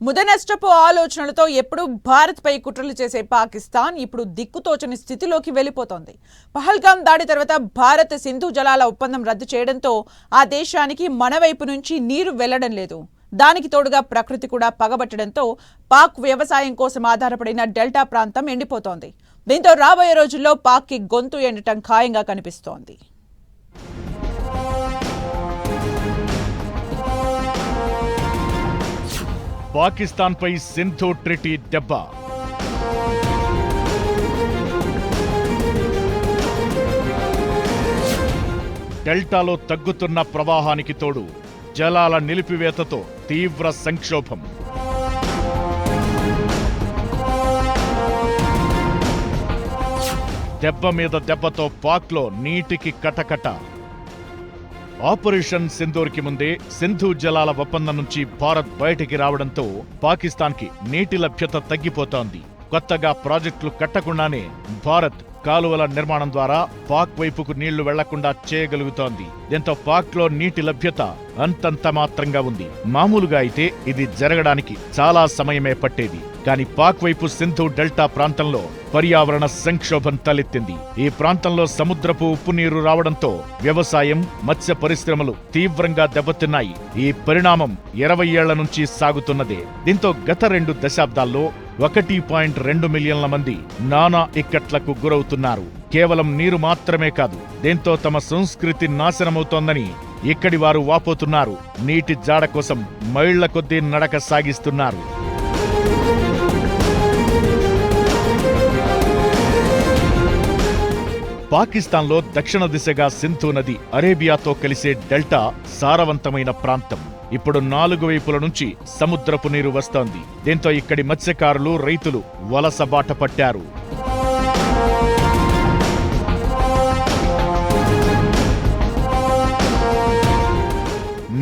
ముదనష్టపు ఆలోచనలతో ఎప్పుడు భారత్పై కుట్రలు చేసే పాకిస్తాన్ ఇప్పుడు దిక్కుతోచని స్థితిలోకి వెళ్లిపోతోంది. పహల్గాం దాడి తర్వాత భారత్ సింధు జలాల ఒప్పందం రద్దు చేయడంతో ఆ దేశానికి మన వైపు నుంచి నీరు వెళ్లడం లేదు. దానికి తోడుగా ప్రకృతి కూడా పగబట్టడంతో పాక్ వ్యవసాయం కోసం ఆధారపడిన డెల్టా ప్రాంతం ఎండిపోతోంది. దీంతో రాబోయే రోజుల్లో పాక్కి గొంతు ఎండటం ఖాయంగా కనిపిస్తోంది. పాకిస్తాన్ పై సింధు ట్రిటీ దెబ్బ. డెల్టాలో తగ్గుతున్న ప్రవాహానికి తోడు జలాల నిలిపివేతతో తీవ్ర సంక్షోభం. దెబ్బ మీద దెబ్బతో పాక్లో నీటికి కటకట. ఆపరేషన్ సింధూర్కి ముందే సింధు జలాల ఒప్పందం నుంచి భారత్ బయటికి రావడంతో పాకిస్తాన్కి నీటి లభ్యత తగ్గిపోతోంది. కొత్తగా ప్రాజెక్టులు కట్టకుండానే భారత్ కాలువల నిర్మాణం ద్వారా పాక్ వైపుకు నీళ్లు వెళ్లకుండా చేయగలుగుతోంది. దీంతో పాక్లో నీటి లభ్యత అంతంత మాత్రంగా ఉంది. మామూలుగా అయితే ఇది జరగడానికి చాలా సమయమే పట్టేది. కానీ పాక్ వైపు సింధు డెల్టా ప్రాంతంలో పర్యావరణ సంక్షోభం తలెత్తింది. ఈ ప్రాంతంలో సముద్రపు ఉప్పు నీరు రావడంతో వ్యవసాయం, మత్స్య పరిశ్రమలు తీవ్రంగా దెబ్బతిన్నాయి. ఈ పరిణామం 20 ఏళ్ల నుంచి సాగుతున్నదే. దీంతో గత 2 దశాబ్దాల్లో 1.2 మిలియన్ల మంది నానా ఇక్కట్లకు గురవుతున్నారు. కేవలం నీరు మాత్రమే కాదు, దీంతో తమ సంస్కృతి నాశనమవుతోందని ఇక్కడి వారు వాపోతున్నారు. నీటి జాడ కోసం మైళ్ల కొద్దీ నడక సాగిస్తున్నారు. పాకిస్తాన్లో దక్షిణ దిశగా సింధు నది అరేబియాతో కలిసే డెల్టా సారవంతమైన ప్రాంతం. ఇప్పుడు 4 వైపుల నుంచి సముద్రపు నీరు వస్తోంది. దీంతో ఇక్కడి మత్స్యకారులు, రైతులు వలస బాట పట్టారు.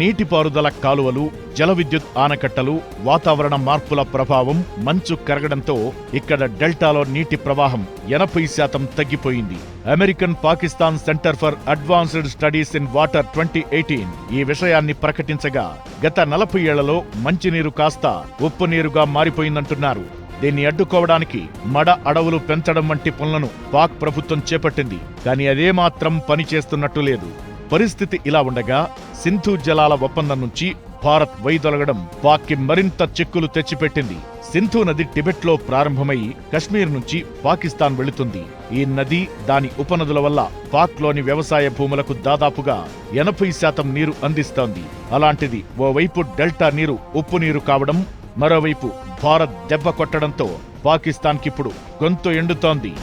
నీటిపారుదల కాలువలు, జల విద్యుత్ ఆనకట్టలు, వాతావరణ మార్పుల ప్రభావం, మంచు కరగడంతో ఇక్కడ డెల్టాలో నీటి ప్రవాహం 80% తగ్గిపోయింది. American Pakistan centre for advanced studies in water 2018 ఈ విషయాన్ని ప్రకటించగా గత 40 ఏళ్లలో మంచినీరు కాస్త ఉప్పు నీరుగా మారిపోయిందంటున్నారు. దీన్ని అడ్డుకోవడానికి మడ అడవులు పెంచడం వంటి పనులను పాక్ ప్రభుత్వం చేపట్టింది. కానీ అదేమాత్రం పనిచేస్తున్నట్టు లేదు. పరిస్థితి ఇలా ఉండగా సింధు జలాల ఒప్పందం నుంచి భారత్ వైదొలగడం పాక్కి మరింత చిక్కులు తెచ్చిపెట్టింది. సింధు నది టిబెట్లో ప్రారంభమై కశ్మీర్ నుంచి పాకిస్తాన్ వెళుతుంది. ఈ నది, దాని ఉపనదుల వల్ల పాక్లోని వ్యవసాయ భూములకు దాదాపుగా 80% నీరు అందిస్తోంది. అలాంటిది ఓవైపు డెల్టా నీరు ఉప్పు నీరు కావడం, మరోవైపు భారత్ దెబ్బ కొట్టడంతో పాకిస్తాన్కిప్పుడు గొంతు ఎండుతోంది.